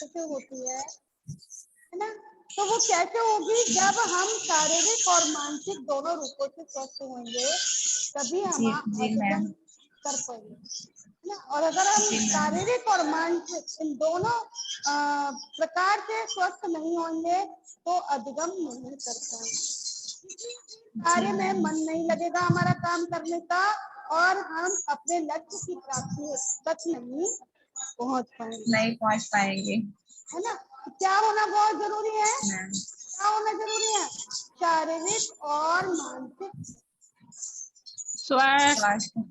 कैसे होती है ना। तो वो कैसे होगी, जब हम शारीरिक और मानसिक दोनों रूपों से स्वस्थ होंगे तभी हम अधिगम कर पाएंगे ना। और अगर हम शारीरिक और मानसिक इन दोनों प्रकार से स्वस्थ नहीं होंगे तो अधिगम नहीं कर पाएंगे। कार्य में मन नहीं लगेगा हमारा काम करने का, और हम अपने लक्ष्य की प्राप्ति तक नहीं पहुंच पाएंगे, है ना। क्या होना बहुत जरूरी है, क्या होना जरूरी है, शारीरिक और मानसिक स्वास्थ्य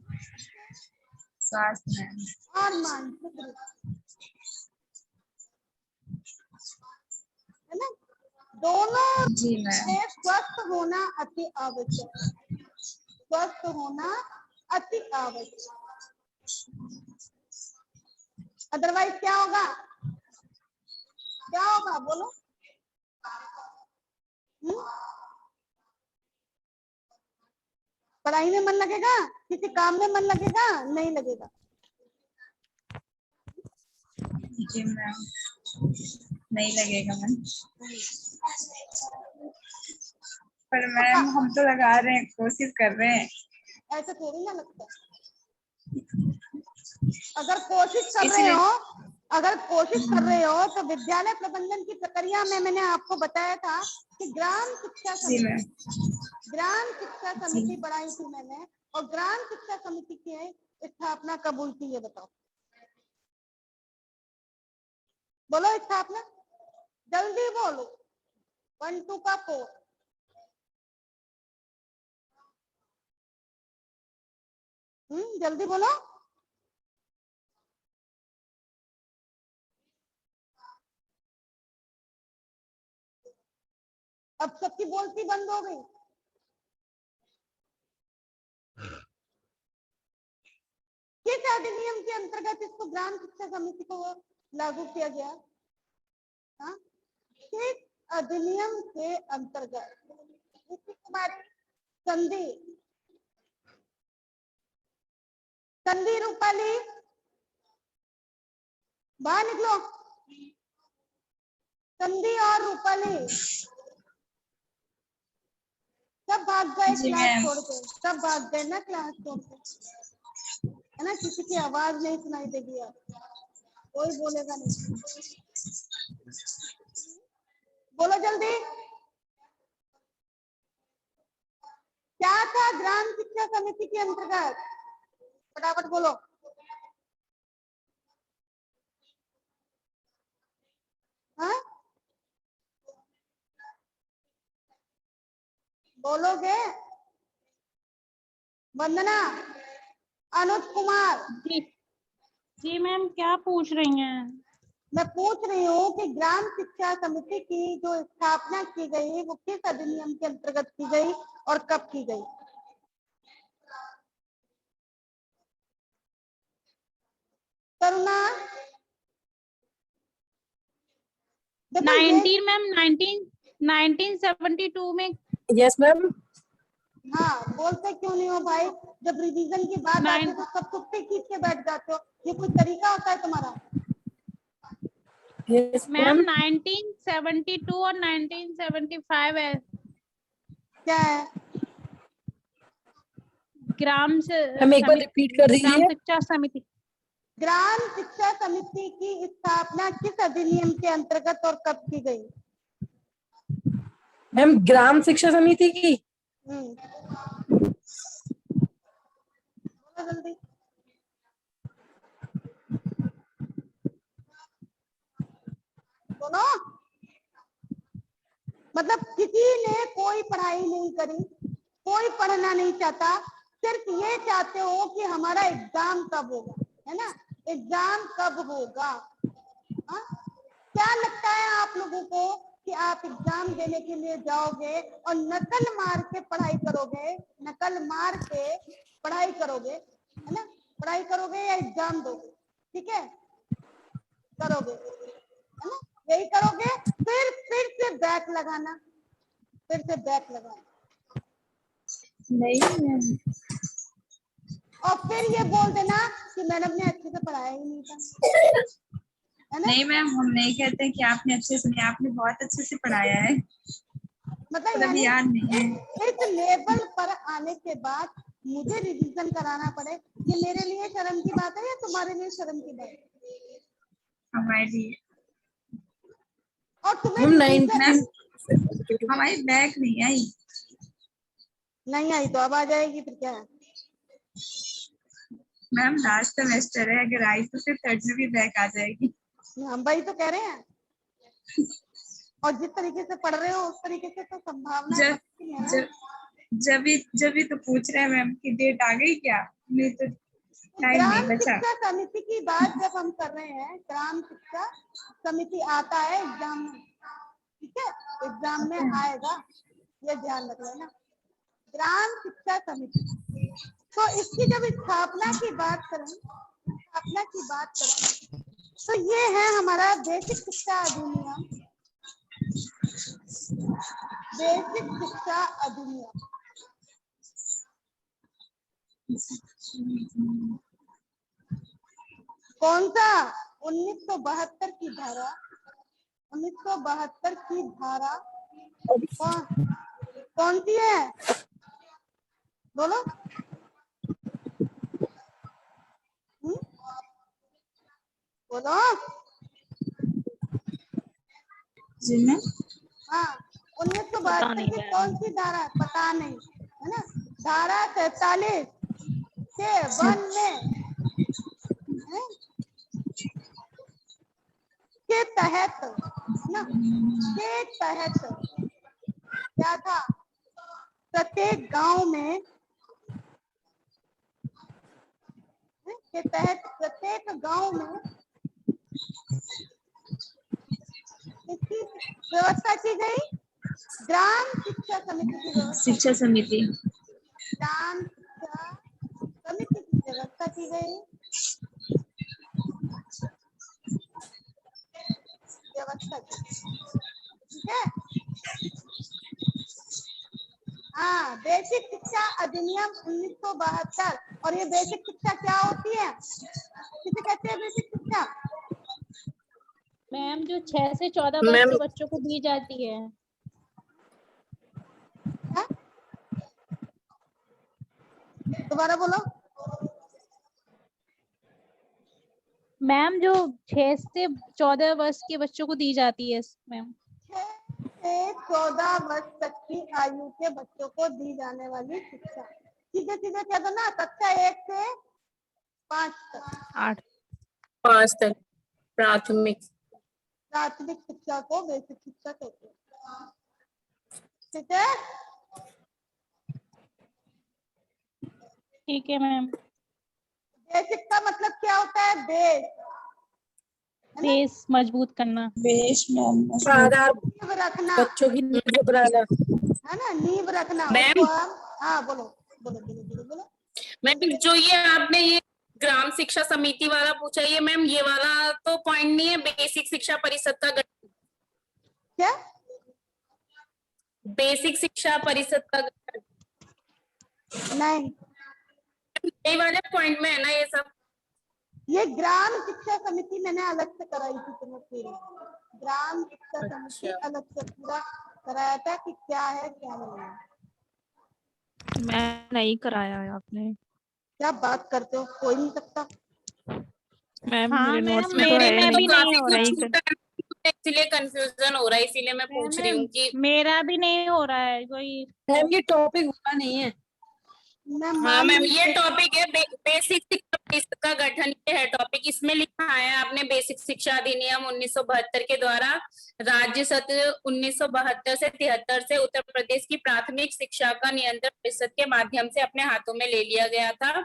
और मानसिक है ना, दोनों में स्वस्थ होना अति आवश्यक है, स्वस्थ होना अति आवश्यक। अदरवाइज क्या होगा, क्या होगा बोलो। पढ़ाई में मन लगेगा, किसी काम में मन लगेगा, नहीं लगेगा। जी मैम, नहीं लगेगा मैम। पर मैम हम तो लगा रहे हैं, कोशिश कर रहे हैं। ऐसा थोड़ी ना लगता है। अगर कोशिश कर रहे हो, अगर कोशिश कर रहे हो तो विद्यालय प्रबंधन की प्रक्रिया में मैंने आपको बताया था कि ग्राम शिक्षा समिति बढ़ाई थी मैंने, और ग्राम शिक्षा समिति की स्थापना कब हुई थी ये बताओ, बोलो स्थापना, जल्दी बोलो। 1 2 का 4, जल्दी बोलो। अब सबकी बोलती बंद हो गई। किस अधिनियम के अंतर्गत इसको ग्राम शिक्षा समिति को लागू किया गया, हाँ, किस अधिनियम के अंतर्गत, तुम्हारी संधि रूपाली बाहर निकलो, संधि और रूपाली सब भाग गए क्लास छोड़ के, सब भाग गए ना क्लास छोड़ के, है ना। किसी की आवाज नहीं सुनाई देगी, अब कोई बोलेगा नहीं, बोलो जल्दी। क्या था ग्राम शिक्षा समिति के अंतर्गत, फटाफट बोलो। हाँ बोलोगे, वंदना, अनुज कुमार। जी मैम, क्या पूछ रही हैं? मैं पूछ रही हूँ कि ग्राम शिक्षा समिति की जो स्थापना की गई वो किस अधिनियम के अंतर्गत की गई और कब की गई। करुणा 1972 में। Yes ma'am. हाँ, बोलते क्यों नहीं हो भाई, जब रिवीजन की बात आती है तो सब कुत्ते खींच के बैठ जाते हो, ये कोई तरीका होता है तुम्हारा। यस मैम 1972 और 1975 है। क्या है, मैम एक बार रिपीट कर दीजिए। ग्राम शिक्षा समिति, ग्राम शिक्षा समिति की स्थापना किस अधिनियम के अंतर्गत और कब की गई। मैम ग्राम शिक्षा समिति की जल्दी बोलो। मतलब किसी ने कोई पढ़ाई नहीं करी, कोई पढ़ना नहीं चाहता, सिर्फ ये चाहते हो कि हमारा एग्जाम कब होगा, है ना, एग्जाम कब होगा। हा? क्या लगता है आप लोगों को कि आप एग्जाम देने के लिए जाओगे और नकल मार के पढ़ाई करोगे, नकल मार के पढ़ाई करोगे, है ना, पढ़ाई करोगे या एग्जाम दोगे, ठीक है, करोगे, है ना, यही करोगे। फिर से बैक लगाना, फिर से बैक लगाना नहीं, और फिर ये बोल देना कि मैडम ने अच्छे से पढ़ाया ही नहीं था, है ना। नहीं मैम, हम नहीं कहते कि आपने अच्छे से नहीं, आपने बहुत अच्छे से पढ़ाया है, मतलब पर अभी यानी याद नहीं है। इस लेवल पर आने के बाद मुझे रिवीजन कराना पड़े, ये मेरे लिए शर्म की बात है या तुम्हारे लिए शर्म की बात है? हमारे लिए और तुम्हें हम रिवीजन 19 हमारी बैक नहीं आई। नहीं आई तो अब आ जाएगी, फिर क्या है। मैम लास्ट सेमेस्टर है, अगर आई तो फिर थर्ड में भी बैक आ जाएगी। हम भाई तो कह रहे हैं, और जिस तरीके से पढ़ रहे हो उस तरीके से तो संभावना जब है ना। जब भी तो पूछ रहे हैं मैम कि डेट आ गई क्या, नहीं तो टाइम नहीं ग्राम बचा। शिक्षा समिति की बात जब हम कर रहे हैं, ग्राम शिक्षा समिति आता है एग्जाम में, ठीक है, एग्जाम में आएगा, ये ध्यान रख लेना। ग्राम शिक्षा समिति, तो इसकी जब स्थापना की बात करें, तो ये है हमारा बेसिक शिक्षा अधिनियम, बेसिक शिक्षा अधिनियम। कौन सा? 1972 की धारा, 1972 की धारा कौन सी है? बोलो। बोलो। जी मैम। हाँ, 1972 की कौन सी धारा? पता नहीं, है ना। धारा 43 के वन में है? के तहत ना, के तहत क्या था? प्रत्येक गांव में के तहत प्रत्येक गांव में इसकी व्यवस्था की गई, ग्राम शिक्षा समिति की व्यवस्था, शिक्षा समिति। ग्राम शिक्षा समिति की व्यवस्था की गई, व्यवस्था की, ठीक है। हाँ, बेसिक शिक्षा अधिनियम 1972। और ये बेसिक शिक्षा क्या होती है, किसे कहते हैं बेसिक शिक्षा? मैम जो 6 से 14 वर्ष मैम के बच्चों को दी जाती है। हाँ? दोबारा बोलो। मैम जो 6 से 14 वर्ष के बच्चों को दी जाती है मैम। 6 से 14 वर्ष तक की आयु के बच्चों को दी जाने वाली शिक्षा, सीधे सीधे कह दो ना, कक्षा 1 से 5 तक, 5 तक प्राथमिक शिक्षा को बेसिक शिक्षा कहते हैं, ठीक है। ठीक है मैम। बेसिक का मतलब क्या होता है? बेस मजबूत करना। Base ma'am. आधार नींव रखना, बच्चों की नींव बनाना। है ना, नींव रखना उसको हम। हाँ बोलो बोलो बोलो बोलो बोलो। मैम जो ये आपने ये ग्राम शिक्षा समिति वाला पूछा, ये मैम ये वाला तो पॉइंट नहीं है बेसिक शिक्षा परिषद का गठन? क्या? बेसिक शिक्षा परिषद का गठन नहीं, यही वाले पॉइंट में है ना ये सब? ये ग्राम शिक्षा समिति मैंने अलग से कराई थी तुम्हें पूरी, ग्राम शिक्षा समिति अलग से पूरा कराया था कि क्या है क्या नहीं है। मैं नहीं कराया है आपने। क्या बात करते हो, कोई नहीं सकता। मैम हाँ मेरे मैम, नोट्स में तो मेरे है में नहीं। भी नहीं हो रहा है। इसीलिए कंफ्यूजन हो रहा है, इसीलिए मैं पूछ रही हूँ कि मेरा भी नहीं हो रहा है कोई। मैम ये टॉपिक हुआ नहीं है। हाँ मैम, ये टॉपिक है बेसिक शिक्षा परिषद का गठन, ये है टॉपिक। इसमें लिखा है आपने बेसिक शिक्षा अधिनियम 1972 के द्वारा राज्य सत्र 1972 से 73 से उत्तर प्रदेश की प्राथमिक शिक्षा का नियंत्रण परिषद के माध्यम से अपने हाथों में ले लिया गया था।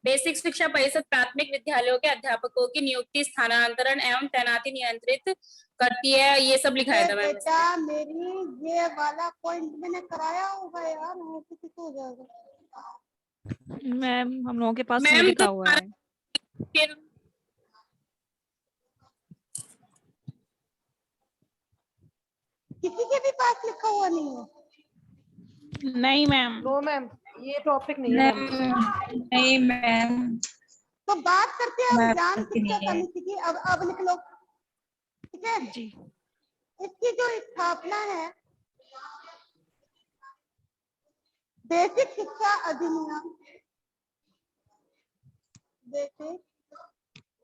बेसिक शिक्षा परिषद प्राथमिक विद्यालयों के अध्यापकों की नियुक्ति, स्थानांतरण एवं तैनाती नियंत्रित करती है। ये सब लिखा है था मैम। बेटा मेरी ये वाला पॉइंट मैंने कराया होगा यार, किसी को हो जाएगा। मैम हम लोगों के पास नहीं मैम लिखा हुआ है। फिर किसी के भी पास लिखा हुआ नहीं है? नहीं मैम। नो मैम, ये टॉपिक नहीं है मैम। नहीं मैम। तो बात करते हैं हम मैं ग्राम आपकी शिक्षा नहीं है। समिति की। अब लिख लो, है। जी। इसकी जो स्थापना है बेसिक शिक्षा अधिनियम, बेसिक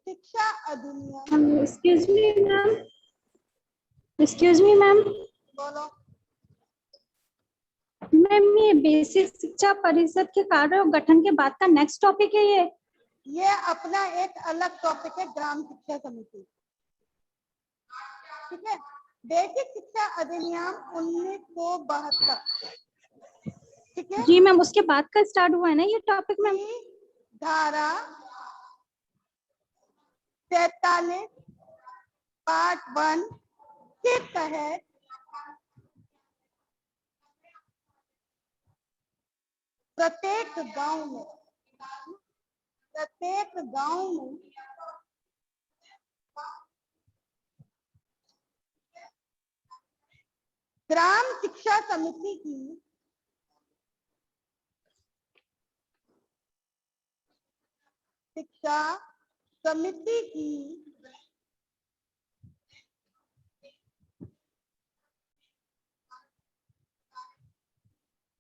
शिक्षा अधिनियम, एक्सक्यूज मी मैम, बोलो। मैम ये बेसिक शिक्षा परिषद के कार्य और गठन के बाद का नेक्स्ट टॉपिक है ये अपना एक अलग टॉपिक है, ग्राम शिक्षा समिति। ठीक है, बेसिक शिक्षा अधिनियम 1972। ठीक है जी मैम, उसके बाद का स्टार्ट हुआ है ना ये टॉपिक मैम? धारा 43 पार्ट 1 के तहत प्रत्येक गांव में ग्राम शिक्षा समिति की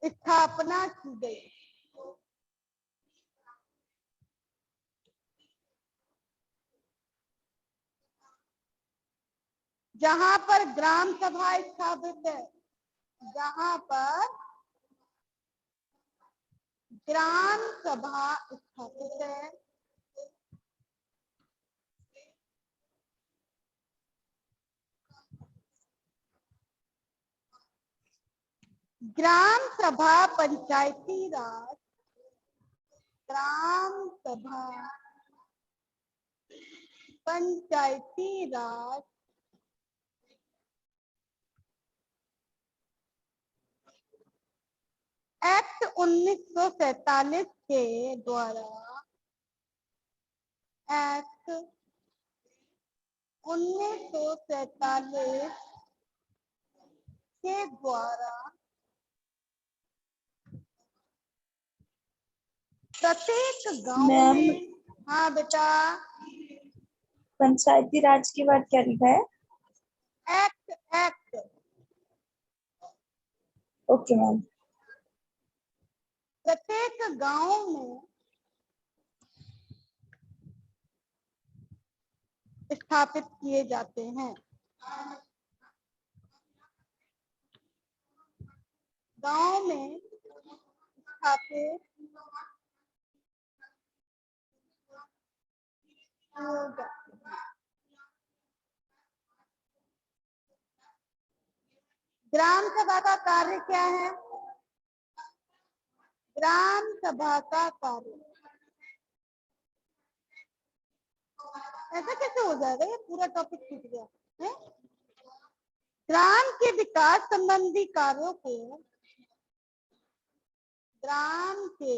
स्थापना की गई। जहां पर ग्राम सभा स्थापित है, जहां पर ग्राम सभा स्थापित है, ग्राम सभा पंचायती राज, ग्राम सभा पंचायती राज एक्ट 1947 के द्वारा, एक्ट 1947 के द्वारा प्रत्येक गांव में, हाँ बेटा, पंचायती राज के बाद क्या लिखा है? Act okay ma'am. प्रत्येक गांव में स्थापित किए जाते हैं। गांव में स्थापित ग्राम सभा का कार्य क्या है? ग्राम सभा का कार्य, ऐसा कैसे हो जाएगा? ये पूरा टॉपिक छूट गया है। ग्राम के विकास संबंधी कार्यों को, ग्राम के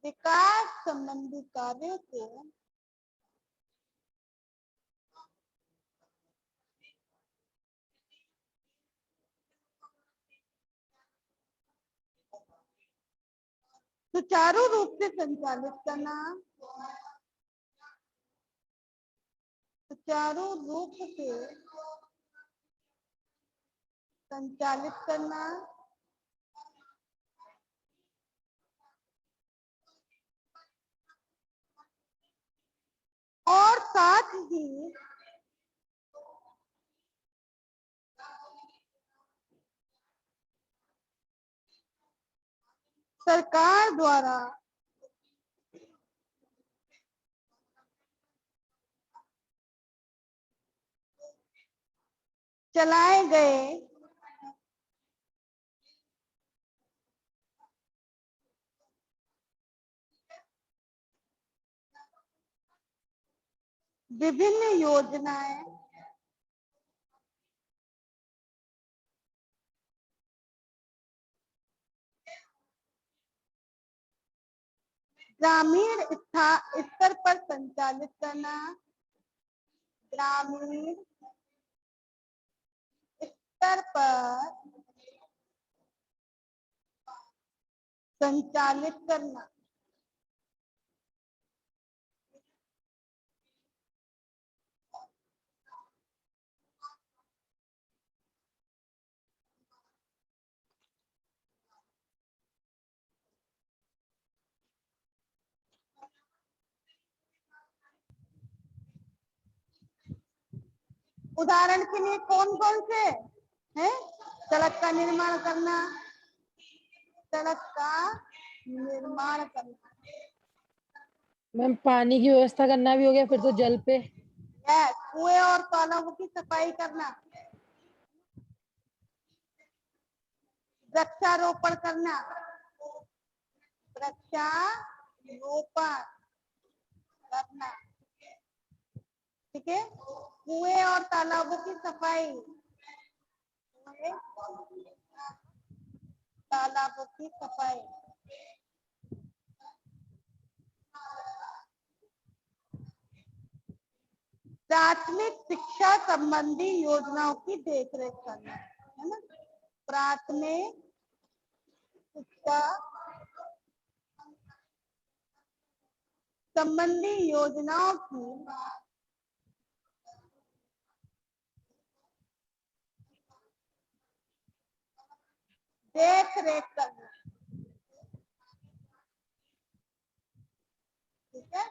विकास संबंधी कार्यों को सुचारू रूप से संचालित करना, सुचारू रूप से संचालित करना और साथ ही सरकार द्वारा चलाए गए विभिन्न योजनाएं ग्रामीण स्तर पर संचालित करना, ग्रामीण स्तर पर संचालित करना, उदाहरण के लिए कौन कौन से हैं? सड़क का निर्माण करना, सड़क का निर्माण करना, मैम पानी की व्यवस्था करना भी हो गया, फिर तो जल पे। कुएं और तालाबों की सफाई करना, वृक्षारोपण करना, वृक्षारोपण करना, ठीक है। कुएं और तालाबों की सफाई, तालाबों की सफाई, प्राथमिक शिक्षा संबंधी योजनाओं की देखरेख करना, है ना। प्राथमिक शिक्षा संबंधी योजनाओं की देख रेख करना, ठीक है।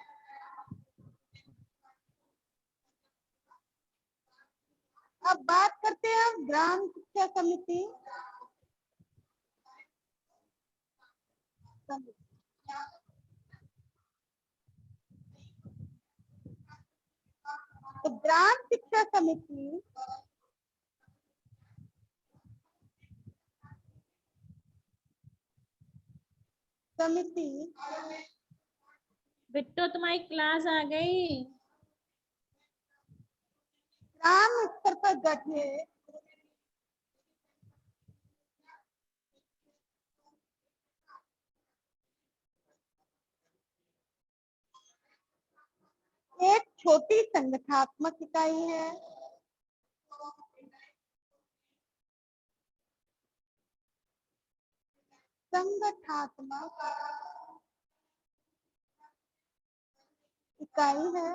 अब बात करते हैं हम ग्राम शिक्षा समिति। तो ग्राम शिक्षा समिति बिट्टो तुम्हारी क्लास आ गई। ग्राम स्तर पर गठित एक छोटी संगठनात्मक इकाई है। संगठनात्मक इकाई है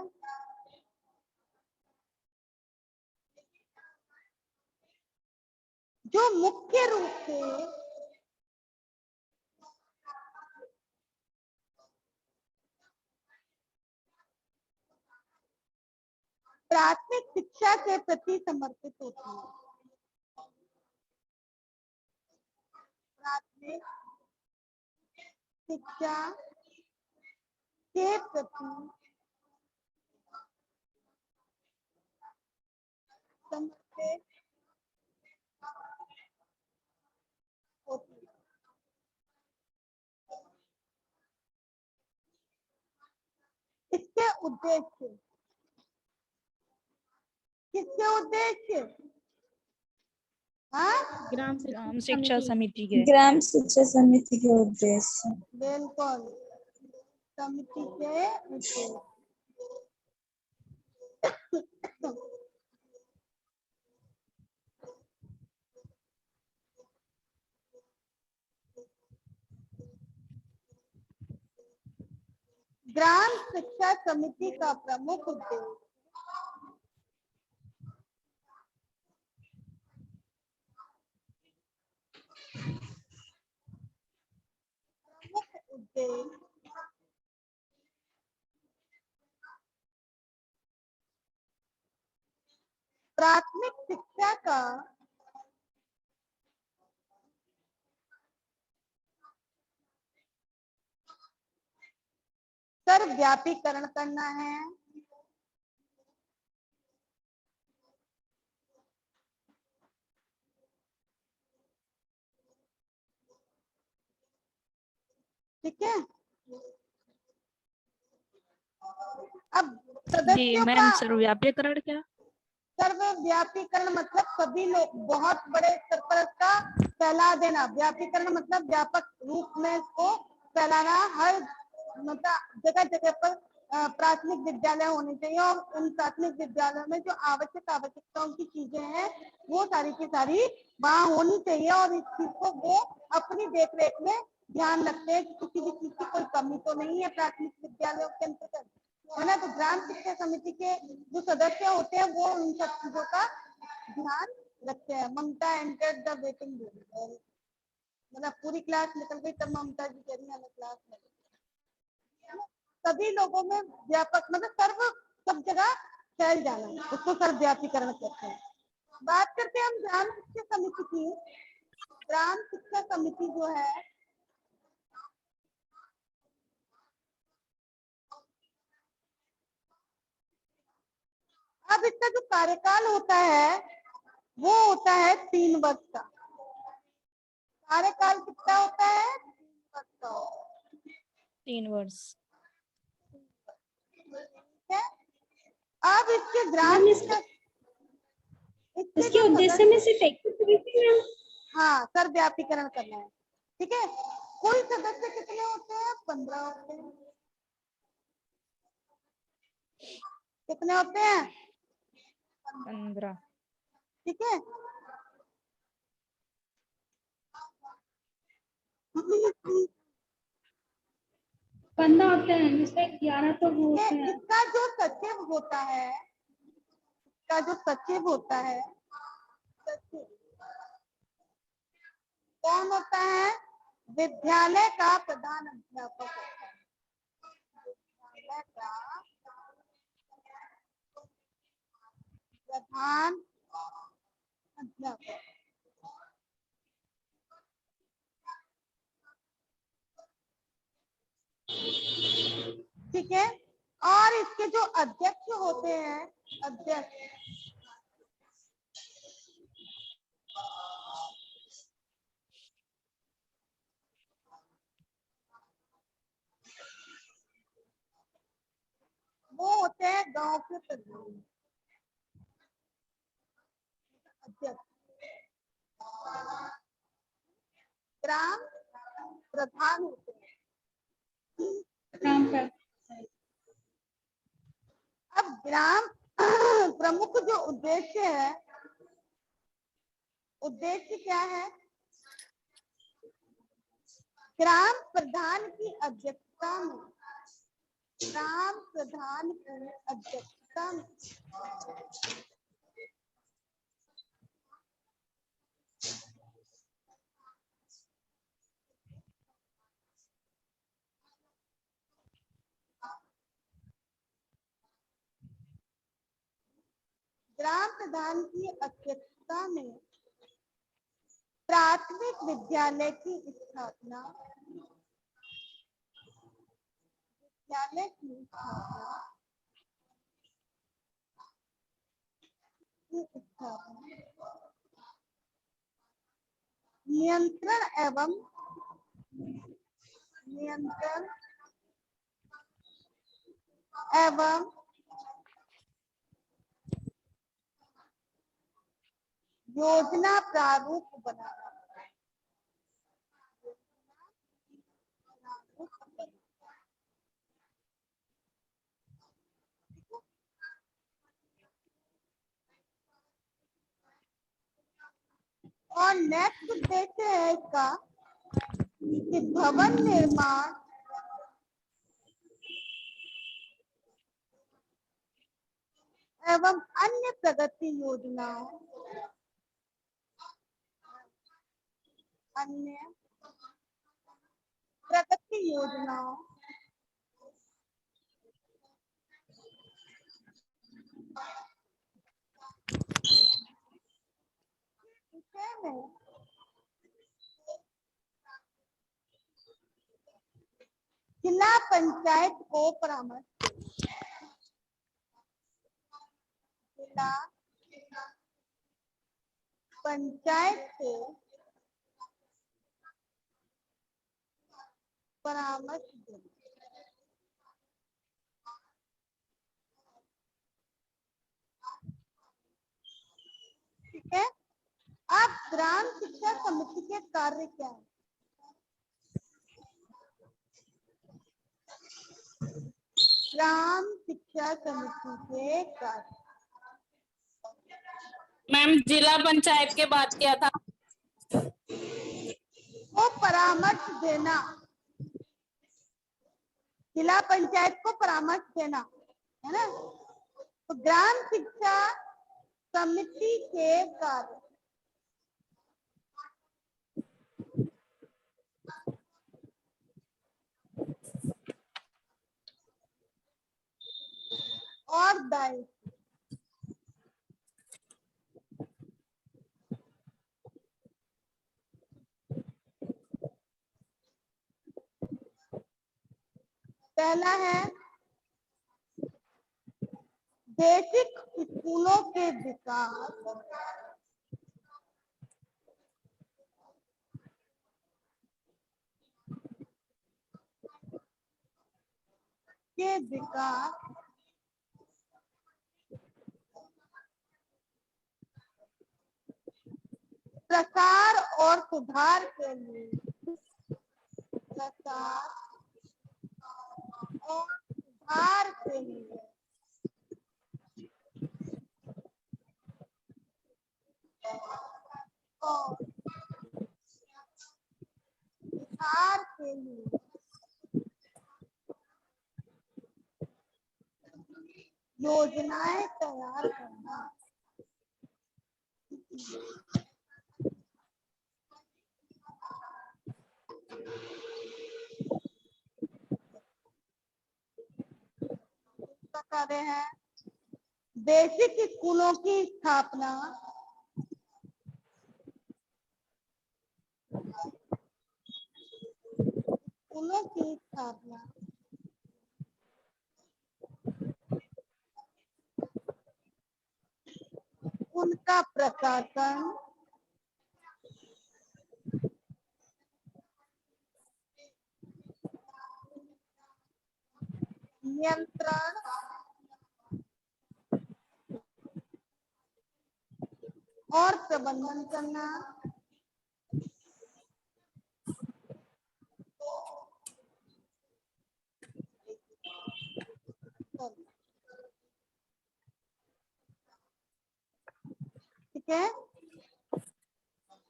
जो मुख्य रूप से प्राथमिक शिक्षा के प्रति समर्पित होती है। प्राथमिक शिक्षा के प्रति समर्पित होती है। इसके उद्देश्य, किसके उद्देश्य? हाँ, ग्राम ग्राम शिक्षा समिति के। ग्राम शिक्षा समिति के उद्देश्य। बिल्कुल, समिति के उद्देश्य। ग्राम शिक्षा समिति का प्रमुख उद्देश्य प्राथमिक शिक्षा का सर्वव्यापीकरण करना है। ठीक है। अब जी सदस्यों मैम, का सर्वव्यापीकरण क्या? सर्वव्यापीकरण मतलब सभी लोग, बहुत बड़े स्तर पर इसका फैला देना। व्यापीकरण मतलब व्यापक रूप में इसको फैलाना। हर मतलब जगह जगह पर प्राथमिक विद्यालय होने चाहिए और उन प्राथमिक विद्यालयों में जो आवश्यकताओं की चीजें हैं वो सारी की सारी वहाँ होनी चाहिए और इस चीज को वो अपनी देखरेख में ध्यान रखते हैं कि किसी भी चीज की कोई कमी तो नहीं है प्राथमिक विद्यालयों के अंतर्गत, है ना। तो ग्राम शिक्षा समिति के जो सदस्य होते हैं वो उन सब चीजों का ध्यान रखते हैं। ममता एंटर्ड द वेटिंग रूम, मतलब पूरी क्लास निकल गई तब ममता जी कह रही है क्लास में। सभी लोगों में व्यापक मतलब सर्व सब जगह फैल जाना, उसको सर्वव्यापीकरण कहते हैं। बात करते हैं हम ग्राम शिक्षा समिति की। ग्राम शिक्षा समिति जो है अब इसका जो कार्यकाल होता है वो होता है 3 वर्ष का। कार्यकाल कितना होता है? 3 वर्ष का होता है। 3 वर्ष। ठीक है। अब इसके ग्राम इसके उद्देश्य में सिर्फ एक हाँ सर्वव्यापीकरण करना है। ठीक है। कुल सदस्य कितने होते हैं? 15 होते हैं। कितने होते हैं? 15। ठीक है। बंदा होते हैं जिसमें 11 तो वो होते हैं। इसका जो सचिव होता है, इसका जो सचिव होता है, सचिव कौन होता है? विद्यालय का प्रधान अध्यापक होता है। विद्यालय का प्रधान अध्यापक। ठीक है। और इसके जो अध्यक्ष होते हैं, अध्यक्ष वो होते हैं गांव के प्रधान अध्यक्ष। ग्राम प्रधान होते हैं। अब ग्राम प्रमुख जो उद्देश्य है, उद्देश्य क्या है? ग्राम प्रधान की अध्यक्षता में, ग्राम प्रधान की अध्यक्षता में ग्राम प्रधान की अध्यक्षता में प्राथमिक विद्यालय की स्थापना, विद्यालय की स्थापना, नियंत्रण एवं योजना प्रारूप बनाना। और नेक्स्ट उद्देश्य है इसका कि भवन निर्माण एवं अन्य प्रगति योजनाओं, अन्य प्रगति योजनाओं विषय में जिला पंचायत को परामर्श, जिला पंचायत को परामर्श देना। ठीक है। अब ग्राम शिक्षा समिति के कार्य क्या है? ग्राम शिक्षा समिति के कार्य, मैम जिला पंचायत के बात किया था, को परामर्श देना, जिला पंचायत को परामर्श देना है ना। तो ग्राम शिक्षा समिति के कार्य, और दायित्व, पहला है बेसिक स्कूलों के विकास, प्रसार और सुधार के लिए, प्रसार और सुधार के लिए और सुधार के लिए योजनाएं तैयार करना, कार्य है बेसिक स्कूलों की स्थापना, स्कूलों की स्थापना, उनका प्रशासन, नियंत्रण और प्रबंधन करना, ठीक है।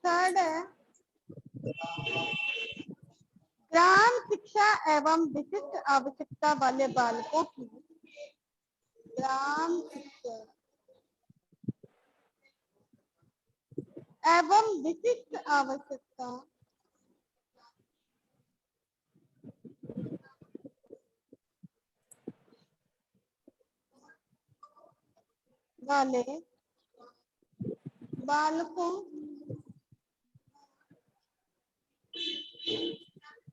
थर्ड है ग्राम शिक्षा एवं विशिष्ट आवश्यकता वाले बालकों की, ग्राम शिक्षा एवं विशिष्ट आवश्यकता वाले बालकों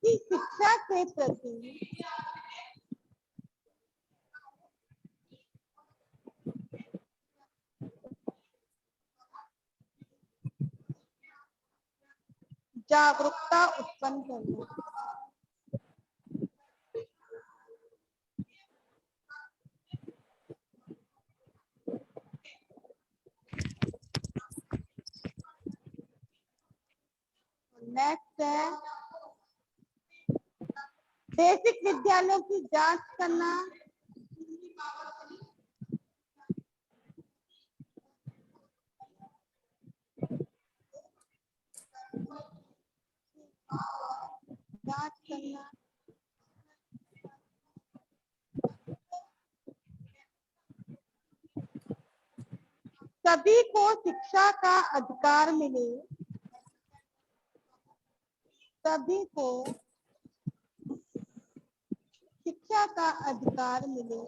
की शिक्षा के प्रति जागरूकता उत्पन्न करना, नेक्स्ट है बेसिक विद्यालयों की जांच करना, जांच करना, सभी को शिक्षा का अधिकार मिले, सभी को शिक्षा का अधिकार मिले,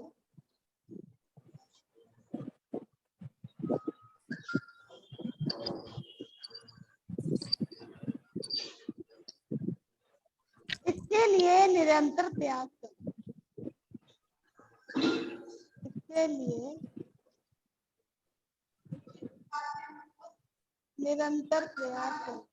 इसके लिए निरंतर प्रयास करें, इसके लिए निरंतर प्रयास करें।